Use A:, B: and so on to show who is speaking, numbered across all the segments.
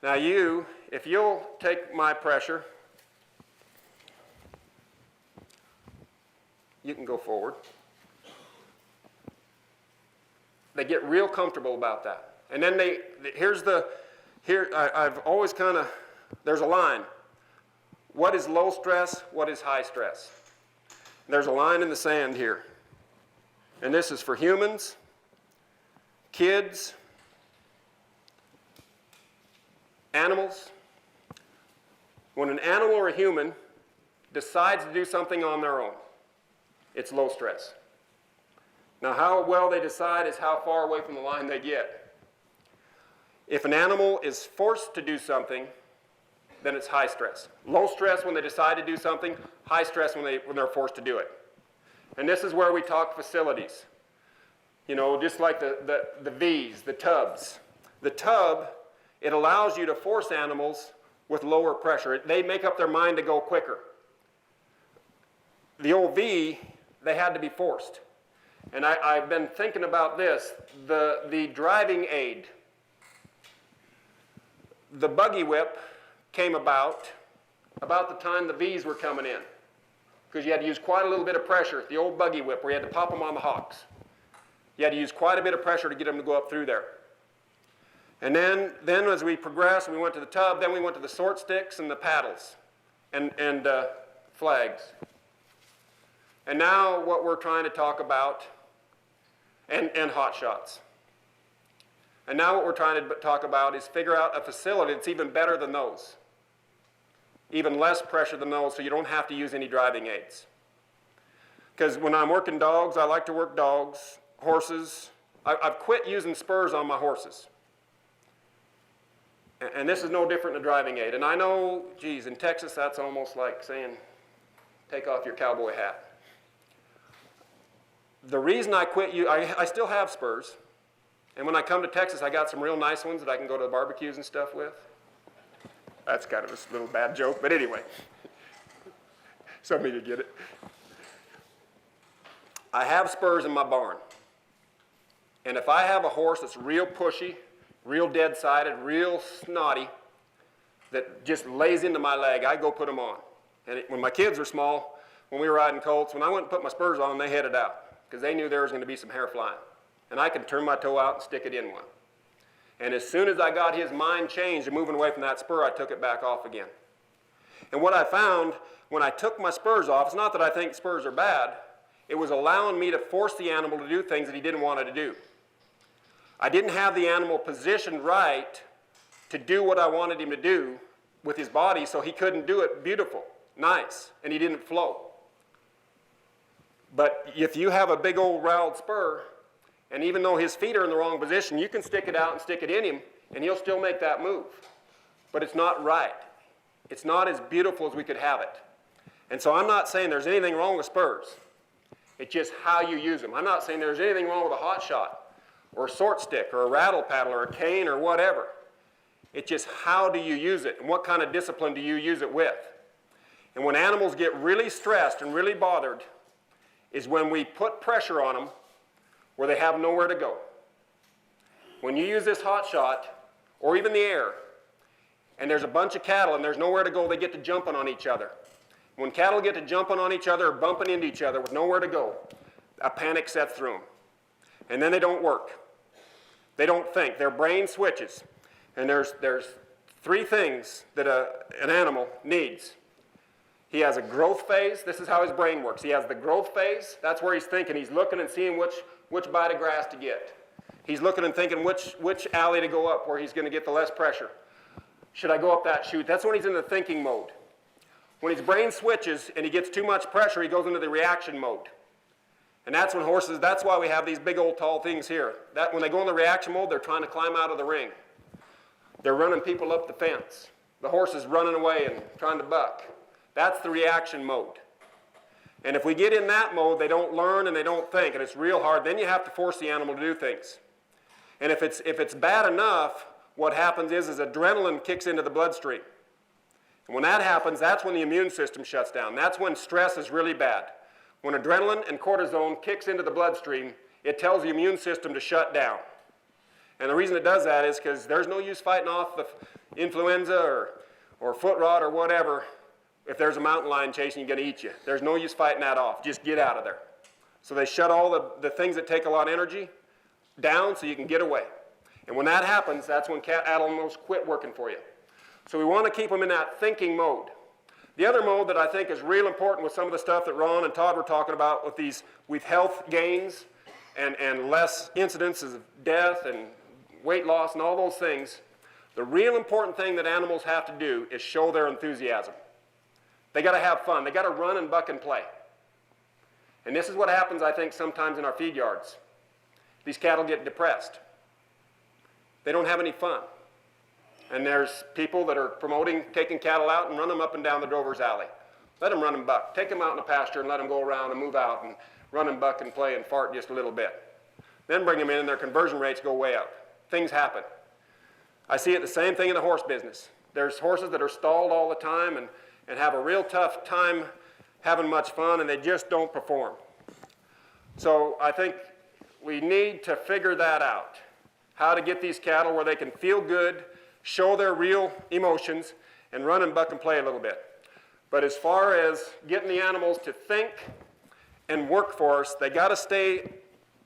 A: Now if you'll take my pressure, you can go forward. They get real comfortable about that. And then I've always there's a line. What is low stress? What is high stress? There's a line in the sand here. And this is for humans, kids, animals. When an animal or a human decides to do something on their own, it's low stress. Now, how well they decide is how far away from the line they get. If an animal is forced to do something, then it's high stress. Low stress when they decide to do something, high stress when they're forced to do it. And this is where we talk facilities. You know, just like the V's, the tubs. The tub, it allows you to force animals with lower pressure. They make up their mind to go quicker. The old V, they had to be forced. And I've been thinking about this, the driving aid. The buggy whip came about the time the V's were coming in, because you had to use quite a little bit of pressure. The old buggy whip where you had to pop them on the hocks. You had to use quite a bit of pressure to get them to go up through there. And then as we progressed, we went to the tub, then we went to the sort sticks and the paddles and flags. And now what we're trying to talk about, and hot shots. And now what we're trying to talk about is figure out a facility that's even better than those. Even less pressure than those, so you don't have to use any driving aids. Because when I'm working dogs, I like to work dogs, horses. I've quit using spurs on my horses. And this is no different than a driving aid. And I know, geez, in Texas, that's almost like saying, take off your cowboy hat. The reason I quit, I still have spurs. And when I come to Texas, I got some real nice ones that I can go to the barbecues and stuff with. That's kind of a little bad joke, but anyway. Some of you get it. I have spurs in my barn. And if I have a horse that's real pushy, real dead-sided, real snotty, that just lays into my leg, I go put them on. And when my kids were small, when we were riding colts, when I went and put my spurs on, they headed out because they knew there was going to be some hair flying. And I could turn my toe out and stick it in one. And as soon as I got his mind changed and moving away from that spur, I took it back off again. And what I found when I took my spurs off, it's not that I think spurs are bad, it was allowing me to force the animal to do things that he didn't want it to do. I didn't have the animal positioned right to do what I wanted him to do with his body, so he couldn't do it beautiful, nice, and he didn't flow. But if you have a big old roweled spur, and even though his feet are in the wrong position, you can stick it out and stick it in him, and he'll still make that move. But it's not right. It's not as beautiful as we could have it. And so I'm not saying there's anything wrong with spurs. It's just how you use them. I'm not saying there's anything wrong with a hot shot, or a sort stick, or a rattle paddle, or a cane, or whatever. It's just how do you use it, and what kind of discipline do you use it with. And when animals get really stressed and really bothered is when we put pressure on them where they have nowhere to go. When you use this hot shot, or even the air, and there's a bunch of cattle and there's nowhere to go, they get to jumping on each other. When cattle get to jumping on each other or bumping into each other with nowhere to go, a panic sets through them. And then they don't work. They don't think. Their brain switches. And there's three things that an animal needs. He has a growth phase. This is how his brain works. He has the growth phase. That's where he's thinking. He's looking and seeing which bite of grass to get. He's looking and thinking which alley to go up where he's going to get the less pressure. Should I go up that chute? That's when he's in the thinking mode. When his brain switches and he gets too much pressure, he goes into the reaction mode. And that's when horses, that's why we have these big old tall things here. That when they go in the reaction mode, they're trying to climb out of the ring. They're running people up the fence. The horse is running away and trying to buck. That's the reaction mode. And if we get in that mode, they don't learn and they don't think, and it's real hard. Then you have to force the animal to do things. And if it's bad enough, what happens is adrenaline kicks into the bloodstream. And when that happens, that's when the immune system shuts down. That's when stress is really bad. When adrenaline and cortisone kicks into the bloodstream, it tells the immune system to shut down. And the reason it does that is because there's no use fighting off influenza or foot rot or whatever, if there's a mountain lion chasing you, going to eat you. There's no use fighting that off. Just get out of there. So they shut all the things that take a lot of energy down so you can get away. And when that happens, that's when cat animals quit working for you. So we want to keep them in that thinking mode. The other mode that I think is real important with some of the stuff that Ron and Todd were talking about with health gains and less incidences of death and weight loss and all those things, the real important thing that animals have to do is show their enthusiasm. They got to have fun. They got to run and buck and play. And this is what happens, I think, sometimes in our feed yards. These cattle get depressed. They don't have any fun. And there's people that are promoting taking cattle out and run them up and down the drover's alley. Let them run and buck. Take them out in the pasture and let them go around and move out and run and buck and play and fart just a little bit. Then bring them in and their conversion rates go way up. Things happen. I see it the same thing in the horse business. There's horses that are stalled all the time and have a real tough time having much fun, and they just don't perform. So I think we need to figure that out, how to get these cattle where they can feel good, show their real emotions, and run and buck and play a little bit. But as far as getting the animals to think and work for us, they got to stay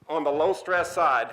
A: on the low stress side